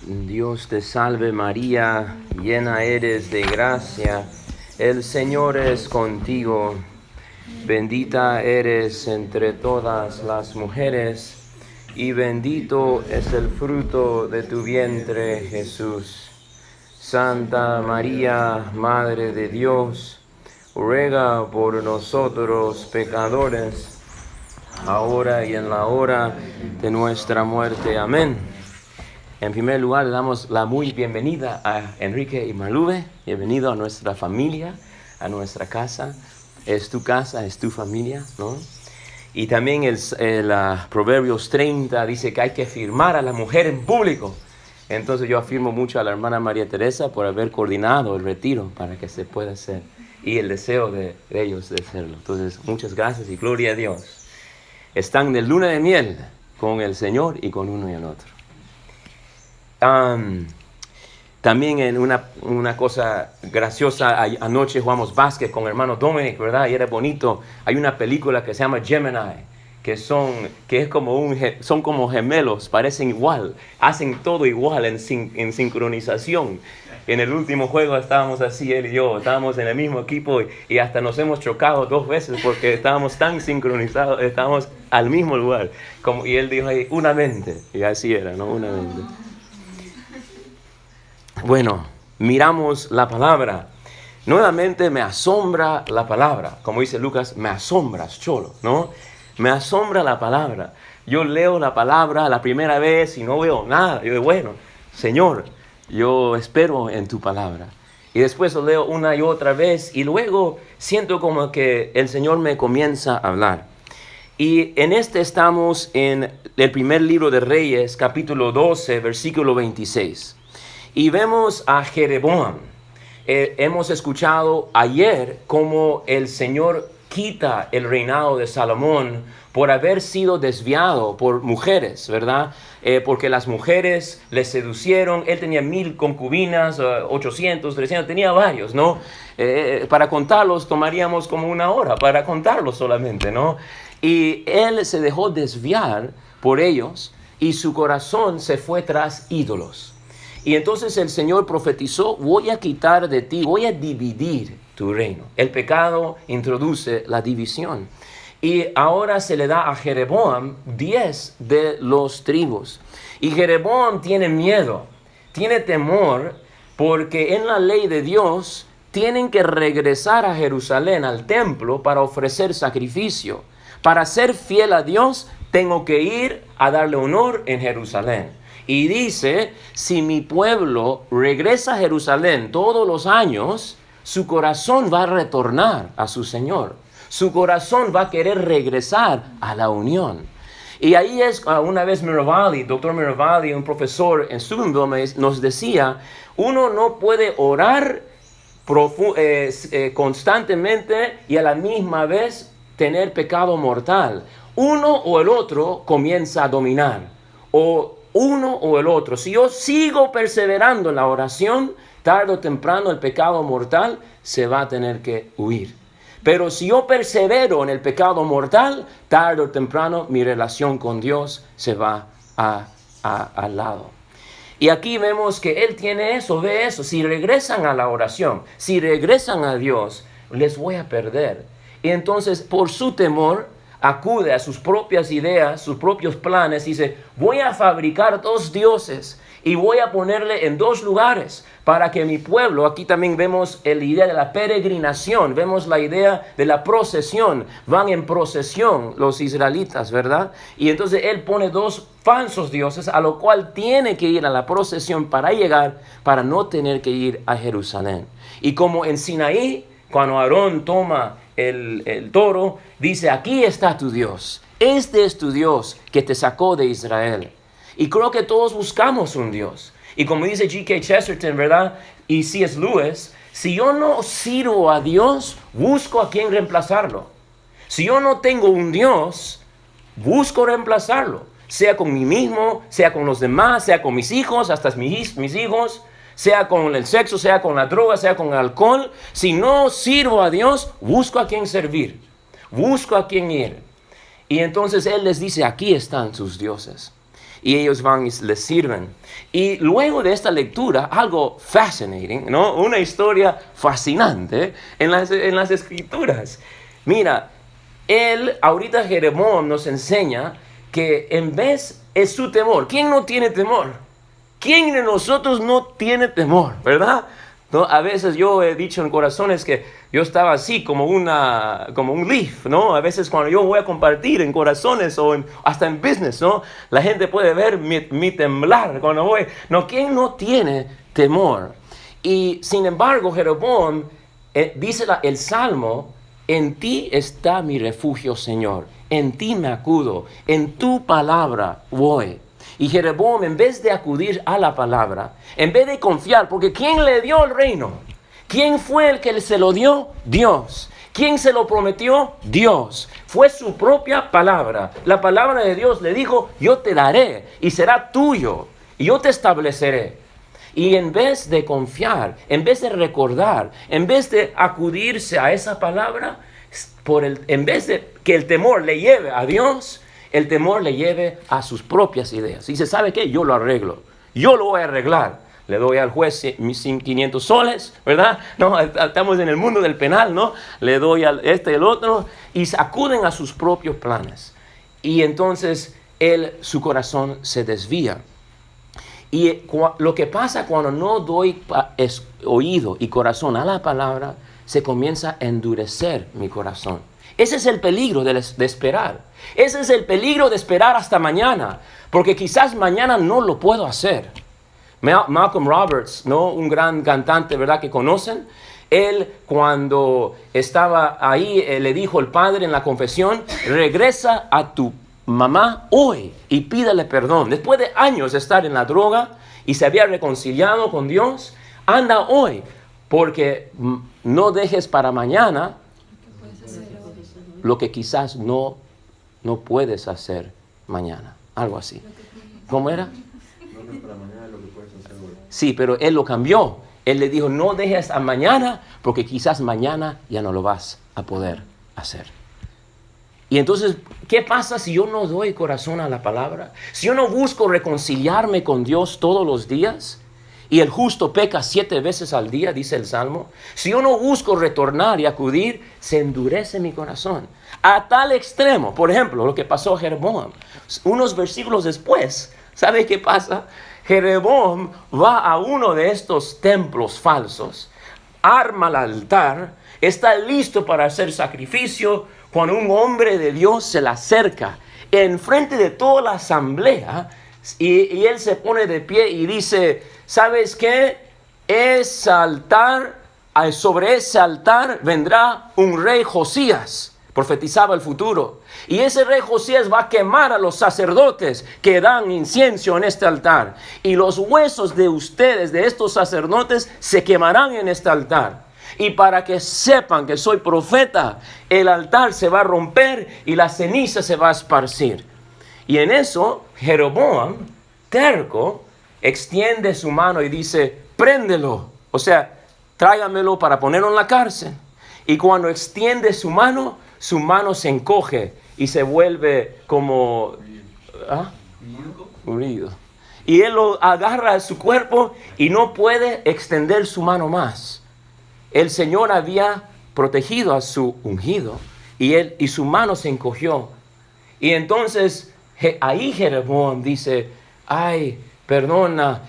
Dios te salve María, llena eres de gracia, el Señor es contigo, bendita eres entre todas las mujeres, y bendito es el fruto de tu vientre, Jesús. Santa María, Madre de Dios, ruega por nosotros pecadores, ahora y en la hora de nuestra muerte. Amén. En primer lugar, le damos la muy bienvenida a Enrique y Marluve. Bienvenido a nuestra familia, a nuestra casa. Es tu casa, es tu familia, ¿no? Y también el Proverbios 30 dice que hay que firmar a la mujer en público. Entonces yo afirmo mucho a la hermana María Teresa por haber coordinado el retiro para que se pueda hacer. Y el deseo de ellos de hacerlo. Entonces, muchas gracias y gloria a Dios. Están de luna de miel con el Señor y con uno y el otro. También en una cosa graciosa, anoche jugamos básquet con el hermano Dominic, ¿verdad? Y era bonito. Hay una película que se llama Gemini, son como gemelos, parecen igual, hacen todo igual en sincronización. En el último juego estábamos así, él y yo, estábamos en el mismo equipo y hasta nos hemos chocado 2 veces porque estábamos tan sincronizados, estábamos al mismo lugar. Y él dijo ahí, una mente, y así era, ¿no? Una mente. Bueno, miramos la palabra. Nuevamente me asombra la palabra. Como dice Lucas, me asombras, cholo, ¿no? Me asombra la palabra. Yo leo la palabra la primera vez y no veo nada. Yo digo, bueno, Señor, yo espero en tu palabra. Y después lo leo una y otra vez y luego siento como que el Señor me comienza a hablar. Y en estamos en el primer libro de Reyes, capítulo 12, versículo 26. Y vemos a Jeroboam. Hemos escuchado ayer cómo el Señor quita el reinado de Salomón por haber sido desviado por mujeres, ¿verdad? Porque las mujeres le seducieron. Él tenía 1000 concubinas, 800, 300, tenía varios, ¿no? Para contarlos tomaríamos como 1 hora, para contarlos solamente, ¿no? Y él se dejó desviar por ellos y su corazón se fue tras ídolos. Y entonces el Señor profetizó, voy a quitar de ti, voy a dividir tu reino. El pecado introduce la división. Y ahora se le da a Jeroboam 10 de los tribus. Y Jeroboam tiene miedo, tiene temor, porque en la ley de Dios tienen que regresar a Jerusalén, al templo, para ofrecer sacrificio. Para ser fiel a Dios, tengo que ir a darle honor en Jerusalén. Y dice, si mi pueblo regresa a Jerusalén todos los años, su corazón va a retornar a su Señor. Su corazón va a querer regresar a la unión. Y ahí es, una vez Miravalli, doctor Miravalli, un profesor en Steubenville, nos decía, uno no puede orar constantemente y a la misma vez tener pecado mortal. Uno o el otro comienza a dominar. Uno o el otro. Si yo sigo perseverando en la oración, tarde o temprano el pecado mortal se va a tener que huir. Pero si yo persevero en el pecado mortal, tarde o temprano mi relación con Dios se va al lado. Y aquí vemos que él tiene eso, ve eso. Si regresan a la oración, si regresan a Dios, les voy a perder. Y entonces, por su temor, acude a sus propias ideas, sus propios planes, y dice, voy a fabricar 2 dioses y voy a ponerle en 2 lugares para que mi pueblo, aquí también vemos la idea de la peregrinación, vemos la idea de la procesión, van en procesión los israelitas, ¿verdad? Y entonces él pone 2 falsos dioses, a lo cual tiene que ir a la procesión para llegar, para no tener que ir a Jerusalén. Y como en Sinaí, cuando Aarón toma el toro, dice, aquí está tu Dios. Este es tu Dios que te sacó de Israel. Y creo que todos buscamos un Dios. Y como dice G.K. Chesterton, ¿verdad? Y C.S. Lewis, si yo no sirvo a Dios, busco a quien reemplazarlo. Si yo no tengo un Dios, busco reemplazarlo. Sea con mí mismo, sea con los demás, sea con mis hijos, hasta mis hijos, sea con el sexo, sea con la droga, sea con el alcohol. Si no sirvo a Dios, busco a quien servir, busco a quien ir. Y entonces él les dice, aquí están sus dioses. y ellos van y les sirven. Y luego de esta lectura, algo fascinating, ¿no? Una historia fascinante en las Escrituras. Mira, ahorita Jeroboam nos enseña que en vez es su temor. ¿Quién no tiene temor? ¿Quién de nosotros no tiene temor? ¿Verdad? ¿No? A veces yo he dicho en corazones que yo estaba así como un leaf, ¿no? A veces cuando yo voy a compartir en corazones o hasta en business, ¿no? La gente puede ver mi temblar cuando voy. No, ¿quién no tiene temor? Y sin embargo, Jeroboam dice el Salmo: en ti está mi refugio, Señor. En ti me acudo. En tu palabra voy. Y Jeroboam, en vez de acudir a la palabra, en vez de confiar, porque ¿quién le dio el reino? ¿Quién fue el que se lo dio? Dios. ¿Quién se lo prometió? Dios. Fue su propia palabra. La palabra de Dios le dijo: yo te daré y será tuyo. Y yo te estableceré. Y en vez de confiar, en vez de recordar, en vez de acudirse a esa palabra, en vez de que el temor le lleve a Dios, el temor le lleve a sus propias ideas. Y dice: ¿sabe qué? Yo lo arreglo. Yo lo voy a arreglar. Le doy al juez mis 500 soles, ¿verdad? No, estamos en el mundo del penal, ¿no? Le doy al y el otro. Y acuden a sus propios planes. Y entonces su corazón se desvía. Y lo que pasa cuando no doy oído y corazón a la palabra, se comienza a endurecer mi corazón. Ese es el peligro de esperar. Ese es el peligro de esperar hasta mañana, porque quizás mañana no lo puedo hacer. Malcolm Roberts, ¿no? Un gran cantante, ¿verdad? Que conocen. Él, cuando estaba ahí, le dijo el padre en la confesión: regresa a tu mamá hoy y pídale perdón. Después de años de estar en la droga y se había reconciliado con Dios, anda hoy, porque no dejes para mañana lo que quizás no puedes hacer mañana. Algo así. ¿Cómo era? No dejes para mañana lo que puedes hacer hoy. Sí, pero él lo cambió. Él le dijo: no dejes a mañana, porque quizás mañana ya no lo vas a poder hacer. Y entonces, ¿qué pasa si yo no doy corazón a la palabra? Si yo no busco reconciliarme con Dios todos los días, y el justo peca 7 veces al día, dice el Salmo. Si yo no busco retornar y acudir, se endurece mi corazón. A tal extremo, por ejemplo, lo que pasó a Jeroboam. Unos versículos después, ¿sabe qué pasa? Jeroboam va a uno de estos templos falsos, arma el altar, está listo para hacer sacrificio, cuando un hombre de Dios se le acerca enfrente de toda la asamblea, y él se pone de pie y dice: ¿sabes qué? Sobre ese altar vendrá un rey Josías. Profetizaba el futuro. Y ese rey Josías va a quemar a los sacerdotes que dan incienso en este altar. Y los huesos de ustedes, de estos sacerdotes, se quemarán en este altar. Y para que sepan que soy profeta, el altar se va a romper y la ceniza se va a esparcir. Y en eso, Jeroboam, terco, extiende su mano y dice: préndelo. O sea, tráigamelo para ponerlo en la cárcel. Y cuando extiende su mano se encoge y se vuelve como unido. Y él lo agarra a su cuerpo y no puede extender su mano más. El Señor había protegido a su ungido y su mano se encogió. Y entonces ahí Jeroboam dice: ay, perdona,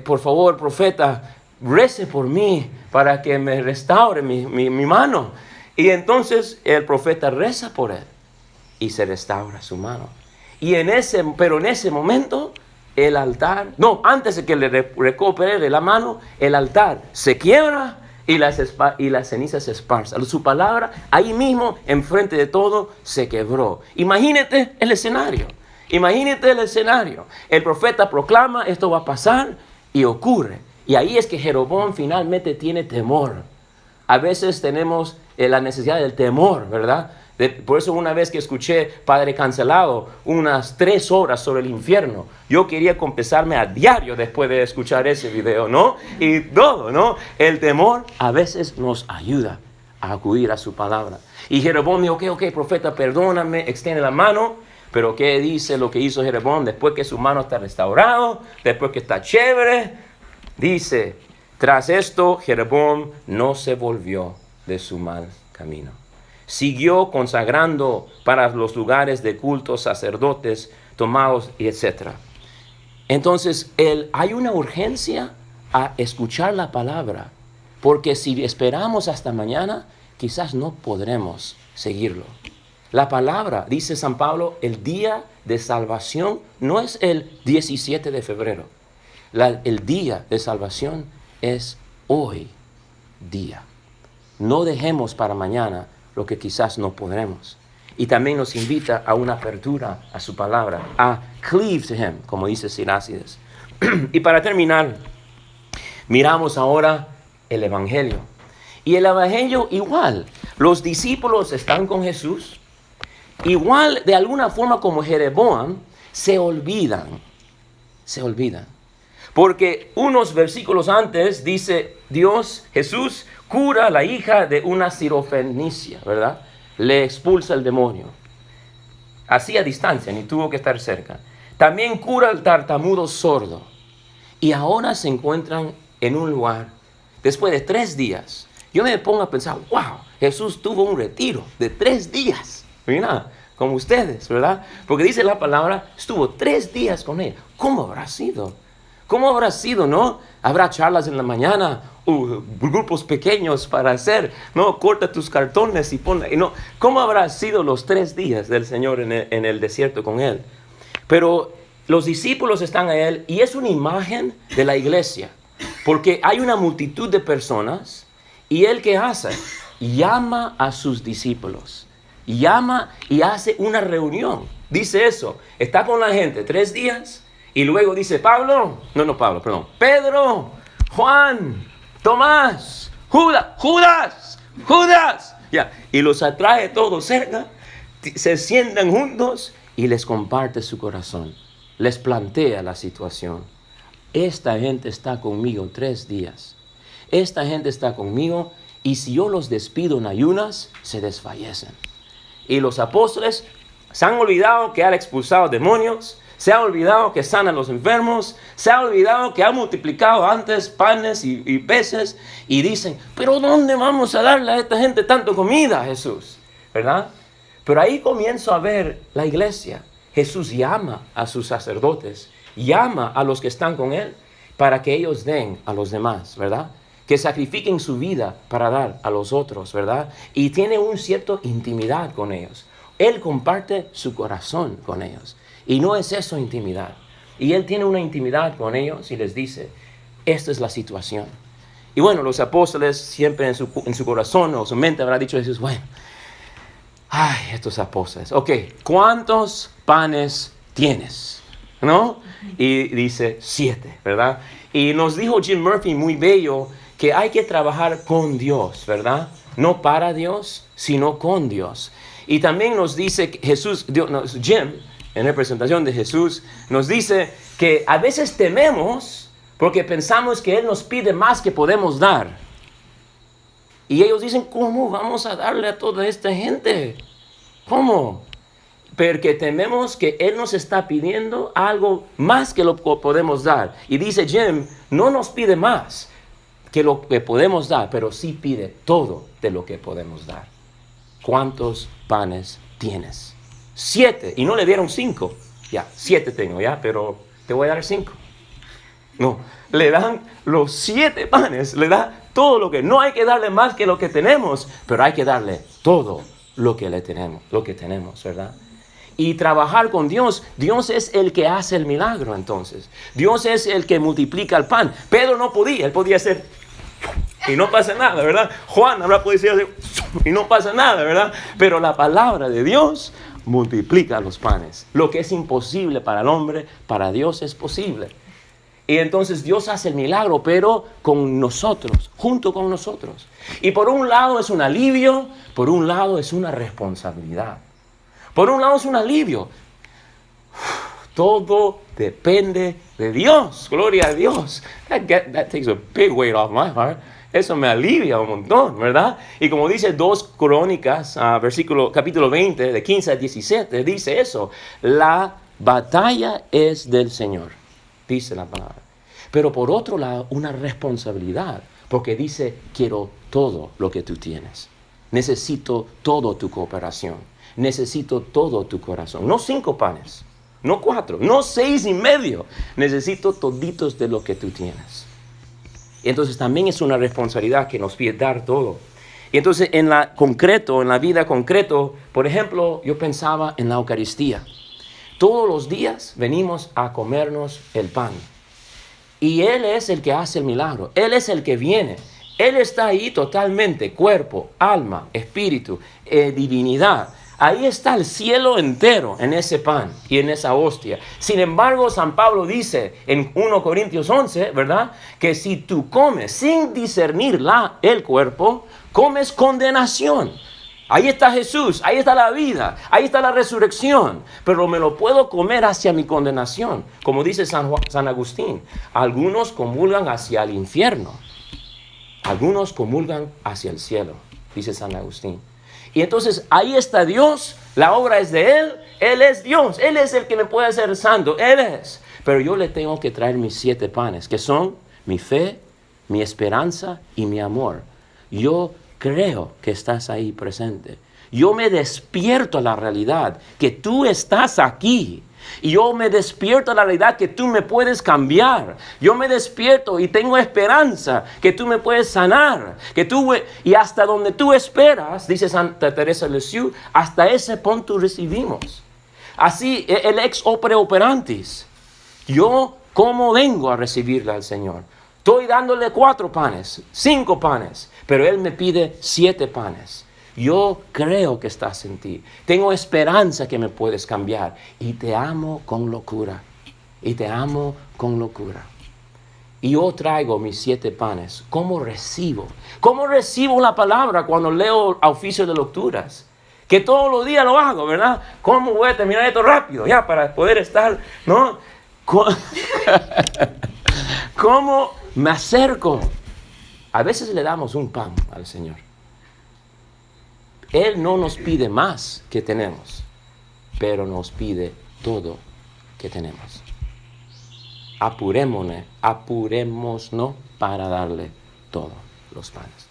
por favor, profeta, rece por mí para que me restaure mi mano. Y entonces el profeta reza por él y se restaura su mano. Pero en ese momento el altar, antes de que le recupere la mano, el altar se quiebra y la ceniza se esparza. Su palabra ahí mismo, enfrente de todo, se quebró. Imagínate el escenario. El profeta proclama: esto va a pasar, y ocurre. Y ahí es que Jeroboam finalmente tiene temor. A veces tenemos la necesidad del temor, ¿verdad? Por eso una vez que escuché Padre Cancelado unas 3 horas sobre el infierno, yo quería confesarme a diario después de escuchar ese video, ¿no? Y todo, ¿no? El temor a veces nos ayuda a acudir a su palabra. Y Jeroboam dijo: ok, profeta, perdóname, extiende la mano. Pero ¿qué dice lo que hizo Jeroboam después que su mano está restaurado, después que está chévere? Dice, tras esto Jeroboam no se volvió de su mal camino. Siguió consagrando para los lugares de culto sacerdotes tomados y etc. Entonces, hay una urgencia a escuchar la palabra, porque si esperamos hasta mañana, quizás no podremos seguirlo. La palabra, dice San Pablo, el día de salvación no es el 17 de febrero. El día de salvación es hoy día. No dejemos para mañana lo que quizás no podremos. Y también nos invita a una apertura a su palabra, a cleave to him, como dice Sirácides. Y para terminar, miramos ahora el Evangelio. Y el Evangelio igual, los discípulos están con Jesús, igual de alguna forma como Jeroboam, se olvidan. Porque unos versículos antes dice Jesús cura a la hija de una sirofenicia, ¿verdad? Le expulsa el demonio. Así a distancia, ni tuvo que estar cerca. También cura al tartamudo sordo. Y ahora se encuentran en un lugar, después de 3 días. Yo me pongo a pensar, wow, Jesús tuvo un retiro de 3 días. Mira, como ustedes, ¿verdad? Porque dice la palabra, estuvo 3 días con él. ¿Cómo habrá sido? ¿Cómo habrá sido, no? Habrá charlas en la mañana, grupos pequeños para hacer, ¿no? Corta tus cartones y ponle, ¿no? ¿Cómo habrá sido los 3 días del Señor en el desierto con él? Pero los discípulos están a él y es una imagen de la iglesia. Porque hay una multitud de personas y él ¿qué hace? Llama a sus discípulos. Llama y hace una reunión. Dice eso, está con la gente 3 días. Y luego dice Pedro, Juan, Tomás, Judas. Ya. Y los atrae todos cerca, se sientan juntos y les comparte su corazón. Les plantea la situación. Esta gente está conmigo 3 días. Esta gente está conmigo y si yo los despido en ayunas, se desfallecen. Y los apóstoles se han olvidado que han expulsado demonios. Se ha olvidado que sana a los enfermos. Se ha olvidado que ha multiplicado antes panes y peces. Y dicen, pero ¿dónde vamos a darle a esta gente tanto comida, Jesús? ¿Verdad? Pero ahí comienzo a ver la iglesia. Jesús llama a sus sacerdotes. Llama a los que están con él para que ellos den a los demás, ¿verdad? Que sacrifiquen su vida para dar a los otros, ¿verdad? Y tiene un cierto intimidad con ellos. Él comparte su corazón con ellos. Y no es eso intimidad. Y él tiene una intimidad con ellos y les dice, esta es la situación. Y bueno, los apóstoles siempre en su corazón o su mente habrán dicho a Jesús, bueno, ay, estos apóstoles, ok, ¿cuántos panes tienes? ¿No? Y dice 7, ¿verdad? Y nos dijo Jim Murphy muy bello que hay que trabajar con Dios, ¿verdad? No para Dios, sino con Dios. Y también nos dice Jim, en representación de Jesús, nos dice que a veces tememos porque pensamos que Él nos pide más que podemos dar. Y ellos dicen, ¿cómo vamos a darle a toda esta gente? ¿Cómo? Porque tememos que Él nos está pidiendo algo más que lo que podemos dar. Y dice Jim, no nos pide más que lo que podemos dar, pero sí pide todo de lo que podemos dar. ¿Cuántos panes tienes? 7, y no le dieron 5. Ya, 7 tengo, ya, pero te voy a dar 5. No, le dan los 7 panes, le da todo lo que, no hay que darle más que lo que tenemos, pero hay que darle todo lo que tenemos, ¿verdad? Y trabajar con Dios, Dios es el que hace el milagro entonces. Dios es el que multiplica el pan. Pedro no podía, él podía hacer y no pasa nada, ¿verdad? Juan habrá podido hacer y no pasa nada, ¿verdad? Pero la palabra de Dios multiplica los panes. Lo que es imposible para el hombre, para Dios es posible. Y entonces Dios hace el milagro, pero con nosotros, junto con nosotros. Y por un lado es un alivio, por un lado es una responsabilidad. Por un lado es un alivio. Todo depende de Dios. Gloria a Dios. That takes a big weight off my heart. Eso me alivia un montón, ¿verdad? Y como dice 2 Crónicas, capítulo 20, de 15 a 17, dice eso. La batalla es del Señor, dice la palabra. Pero por otro lado, una responsabilidad, porque dice, quiero todo lo que tú tienes. Necesito todo tu cooperación. Necesito todo tu corazón. No 5 panes, no 4, no 6.5. Necesito toditos de lo que tú tienes. Y entonces también es una responsabilidad que nos pide dar todo. Y entonces en la vida concreto, por ejemplo, yo pensaba en la Eucaristía. Todos los días venimos a comernos el pan. Y Él es el que hace el milagro. Él es el que viene. Él está ahí totalmente, cuerpo, alma, espíritu, divinidad. Ahí está el cielo entero en ese pan y en esa hostia. Sin embargo, San Pablo dice en 1 Corintios 11, ¿verdad? Que si tú comes sin discernir el cuerpo, comes condenación. Ahí está Jesús, ahí está la vida, ahí está la resurrección, pero me lo puedo comer hacia mi condenación. Como dice San Agustín, algunos comulgan hacia el infierno, algunos comulgan hacia el cielo, dice San Agustín. Y entonces ahí está Dios, la obra es de Él es Dios, Él es el que me puede hacer santo, Él es. Pero yo le tengo que traer mis 7 panes, que son mi fe, mi esperanza y mi amor. Yo creo que estás ahí presente. Yo me despierto a la realidad que tú estás aquí. Y yo me despierto a la realidad que tú me puedes cambiar. Yo me despierto y tengo esperanza que tú me puedes sanar. Y hasta donde tú esperas, dice Santa Teresa de Lisieux, hasta ese punto recibimos. Así, el ex opere operantis. Yo, ¿cómo vengo a recibirle al Señor? Estoy dándole 4 panes, 5 panes, pero Él me pide 7 panes. Yo creo que estás en ti. Tengo esperanza que me puedes cambiar. Y te amo con locura. Y te amo con locura. Y yo traigo mis 7 panes. ¿Cómo recibo? ¿Cómo recibo la palabra cuando leo oficio de lecturas? Que todos los días lo hago, ¿verdad? ¿Cómo voy a terminar esto rápido? Ya, para poder estar, ¿no? ¿Cómo me acerco? A veces le damos un pan al Señor. Él no nos pide más que tenemos, pero nos pide todo que tenemos. Apurémonos para darle todos los panes.